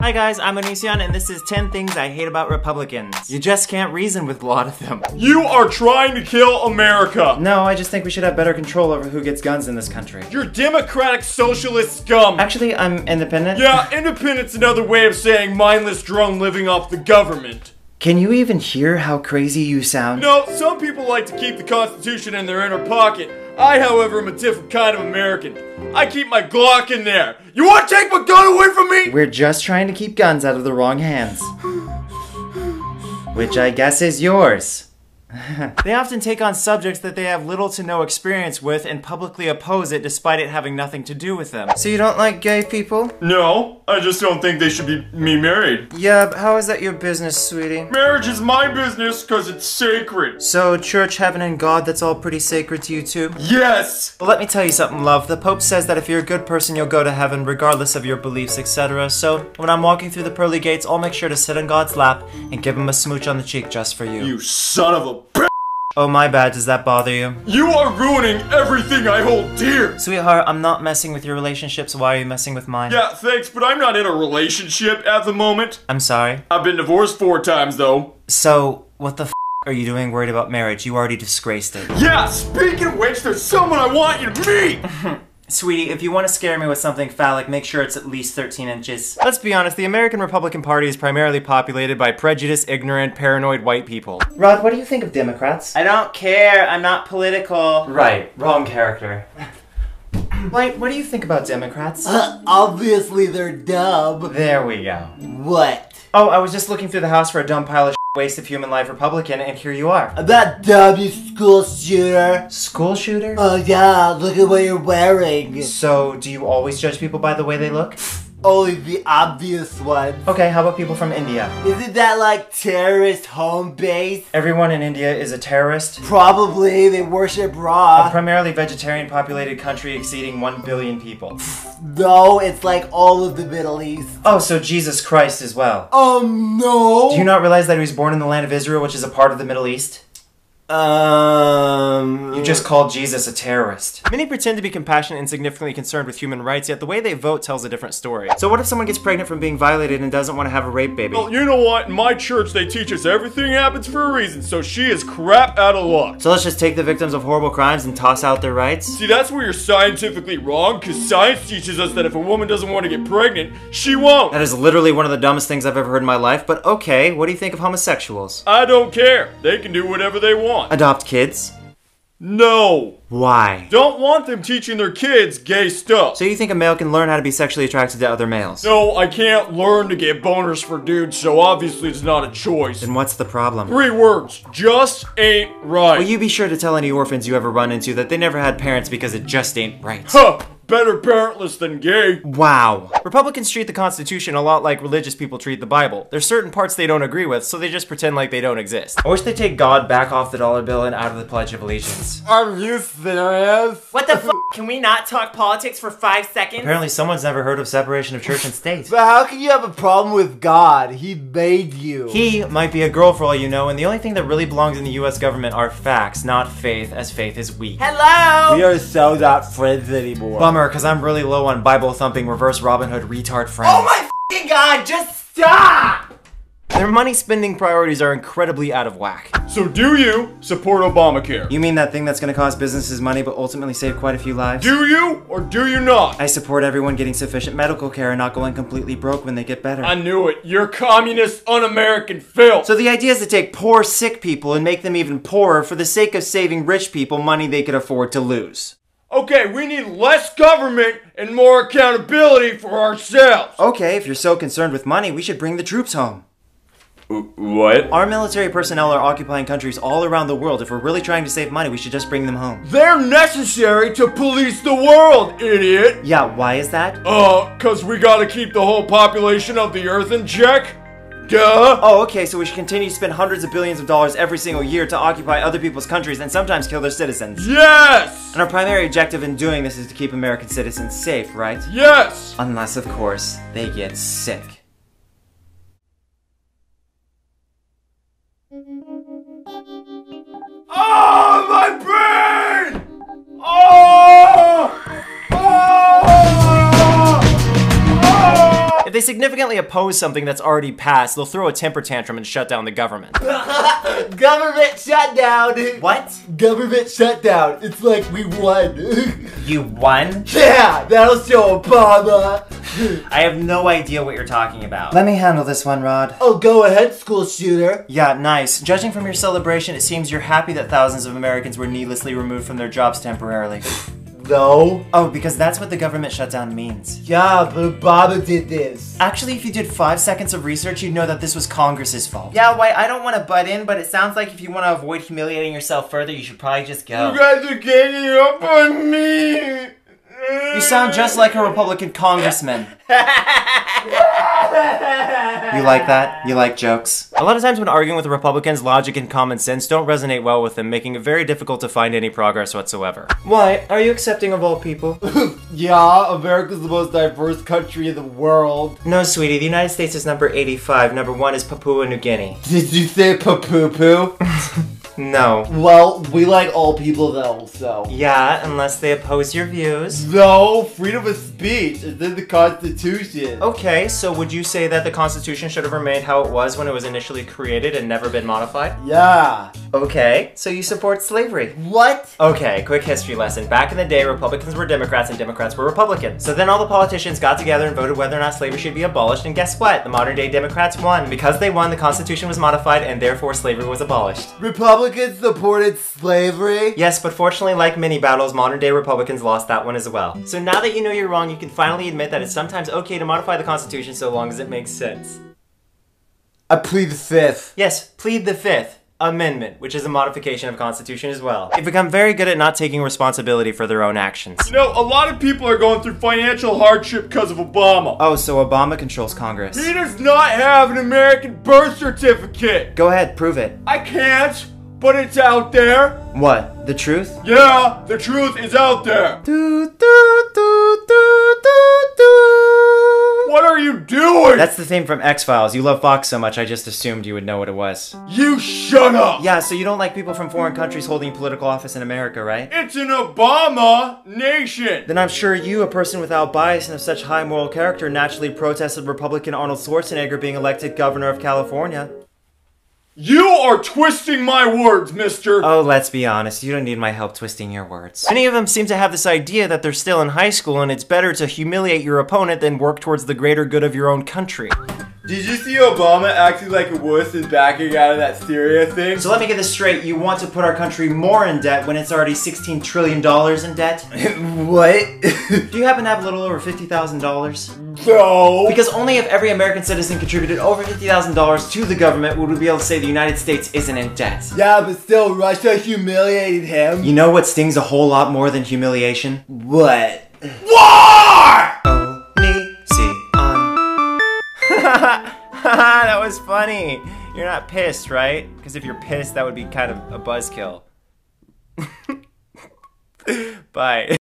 Hi guys, I'm Onision, and this is 10 things I hate about Republicans. You just can't reason with a lot of them. You are trying to kill America! No, I just think we should have better control over who gets guns in this country. You're democratic socialist scum! Actually, I'm independent. Yeah, independent's another way of saying mindless drone living off the government. Can you even hear how crazy you sound? No, some people like to keep the Constitution in their inner pocket. I, however, am a different kind of American. I keep my Glock in there. You want to take my gun away from me? We're just trying to keep guns out of the wrong hands. Which I guess is yours. They often take on subjects that they have little to no experience with and publicly oppose it despite it having nothing to do with them. So you don't like gay people? No, I just don't think they should be married. Yeah, but how is that your business, sweetie? Marriage is my business because it's sacred. So church, heaven, and God, that's all pretty sacred to you too? Yes! Well, let me tell you something, love. The Pope says that if you're a good person, you'll go to heaven regardless of your beliefs, etc. So when I'm walking through the pearly gates, I'll make sure to sit on God's lap and give him a smooch on the cheek just for you. You son of a bitch! Oh, my bad. Does that bother you? You are ruining everything I hold dear! Sweetheart, I'm not messing with your relationship, so why are you messing with mine? Yeah, thanks, but I'm not in a relationship at the moment. I'm sorry. I've been divorced 4 times, though. So, what the f are you doing worried about marriage? You already disgraced it. Yeah, speaking of which, there's someone I want you to meet! Sweetie, if you want to scare me with something phallic, make sure it's at least 13 inches. Let's be honest, the American Republican Party is primarily populated by prejudiced, ignorant, paranoid white people. Rod, what do you think of Democrats? I don't care. I'm not political. Right. Wrong character. White, what do you think about Democrats? Obviously they're dumb. There we go. What? Oh, I was just looking through the house for a dumb pile of waste of human life Republican, and here you are. I'm not dumb, you school shooter. School shooter? Oh yeah, look at what you're wearing. So, do you always judge people by the way they look? Only the obvious ones. Okay, how about people from India? Isn't that like terrorist home base? Everyone in India is a terrorist? Probably, they worship A raw. primarily vegetarian populated country exceeding 1 billion people. No, it's like all of the Middle East. Oh, so Jesus Christ as well. No. Do you not realize that he was born in the land of Israel, which is a part of the Middle East? You just called Jesus a terrorist. Many pretend to be compassionate and significantly concerned with human rights, yet the way they vote tells a different story. So what if someone gets pregnant from being violated and doesn't want to have a rape baby? Well, you know what? In my church, they teach us everything happens for a reason, so she is crap out of luck. So let's just take the victims of horrible crimes and toss out their rights? See, that's where you're scientifically wrong, because science teaches us that if a woman doesn't want to get pregnant, she won't. That is literally one of the dumbest things I've ever heard in my life, but okay, what do you think of homosexuals? I don't care. They can do whatever they want. Adopt kids? No. Why? Don't want them teaching their kids gay stuff. So you think a male can learn how to be sexually attracted to other males? No, I can't learn to get boners for dudes, so obviously it's not a choice. Then what's the problem? 3 words. Just ain't right. Well, you be sure to tell any orphans you ever run into that they never had parents because it just ain't right. Huh. Better parentless than gay. Wow. Republicans treat the Constitution a lot like religious people treat the Bible. There's certain parts they don't agree with, so they just pretend like they don't exist. I wish they'd take God back off the dollar bill and out of the Pledge of Allegiance. Are you serious? What the f***? Can we not talk politics for 5 seconds? Apparently someone's never heard of separation of church and state. But how can you have a problem with God? He made you. He might be a girl for all you know, and the only thing that really belongs in the US government are facts, not faith, as faith is weak. Hello! We are so not friends anymore. Bummer, because I'm really low on Bible-thumping, reverse Robin Hood retard friends. Oh my f***ing God, just stop! Their money-spending priorities are incredibly out of whack. So do you support Obamacare? You mean that thing that's gonna cost businesses money but ultimately save quite a few lives? Do you or do you not? I support everyone getting sufficient medical care and not going completely broke when they get better. I knew it. You're communist, un-American filth. So the idea is to take poor, sick people and make them even poorer for the sake of saving rich people money they could afford to lose. Okay, we need less government and more accountability for ourselves. Okay, if you're so concerned with money, we should bring the troops home. What? Our military personnel are occupying countries all around the world. If we're really trying to save money, we should just bring them home. They're necessary to police the world, idiot! Yeah, why is that? 'Cause we gotta keep the whole population of the earth in check? Duh! Oh, okay, so we should continue to spend hundreds of billions of dollars every single year to occupy other people's countries and sometimes kill their citizens. Yes! And our primary objective in doing this is to keep American citizens safe, right? Yes! Unless, of course, they get sick. Oh, my brain! Oh! Oh! Oh! they significantly oppose something that's already passed, they'll throw a temper tantrum and shut down the government. Government shutdown. What? Government shutdown. It's like we won. You won? Yeah, that'll show Obama. I have no idea what you're talking about. Let me handle this one, Rod. Oh, go ahead, school shooter. Yeah, nice. Judging from your celebration, it seems you're happy that thousands of Americans were needlessly removed from their jobs temporarily. No. Oh, because that's what the government shutdown means. Yeah, but Obama did this. Actually, if you did 5 seconds of research, you'd know that this was Congress's fault. Yeah, White, I don't want to butt in, but it sounds like if you want to avoid humiliating yourself further, you should probably just go. You guys are ganging up on me. You sound just like a Republican congressman. You like that? You like jokes? A lot of times when arguing with Republicans, logic and common sense don't resonate well with them, making it very difficult to find any progress whatsoever. Why? Are you accepting of all people? Yeah, America's the most diverse country in the world. No, sweetie. The United States is number 85. Number 1 is Papua New Guinea. Did you say poo-poo? No. Well, we like all people though, so. Yeah, unless they oppose your views. No, freedom of speech is in the Constitution. Okay, so would you say that the Constitution should have remained how it was when it was initially created and never been modified? Yeah. Okay, so you support slavery. What? Okay, quick history lesson. Back in the day, Republicans were Democrats and Democrats were Republicans. So then all the politicians got together and voted whether or not slavery should be abolished, and guess what? The modern day Democrats won. Because they won, the Constitution was modified and therefore slavery was abolished. Republicans supported slavery? Yes, but fortunately, like many battles, modern day Republicans lost that one as well. So now that you know you're wrong, you can finally admit that it's sometimes okay to modify the Constitution so long as it makes sense. I plead the fifth. Yes, plead the Fifth Amendment, which is a modification of Constitution as well. They've become very good at not taking responsibility for their own actions. You know, a lot of people are going through financial hardship because of Obama. Oh, so Obama controls Congress. He does not have an American birth certificate. Go ahead, prove it. I can't, but it's out there. What? The truth? Yeah, the truth is out there. What are you doing? That's the theme from X-Files. You love Fox so much, I just assumed you would know what it was. You shut up. Yeah, so you don't like people from foreign countries holding political office in America, right? It's an Obama nation. Then I'm sure you, a person without bias and of such high moral character, naturally protested Republican Arnold Schwarzenegger being elected governor of California. You are twisting my words, mister. Oh, let's be honest, you don't need my help twisting your words. Many of them seem to have this idea that they're still in high school and it's better to humiliate your opponent than work towards the greater good of your own country. Did you see Obama acting like a wuss and backing out of that Syria thing? So let me get this straight, you want to put our country more in debt when it's already $16 trillion in debt? What? Do you happen to have a little over $50,000? No. Because only if every American citizen contributed over $50,000 to the government would we be able to say the United States isn't in debt. Yeah, but still, Russia humiliated him. You know what stings a whole lot more than humiliation? What? War! That was funny. You're not pissed, right? Because if you're pissed, that would be kind of a buzzkill. Bye.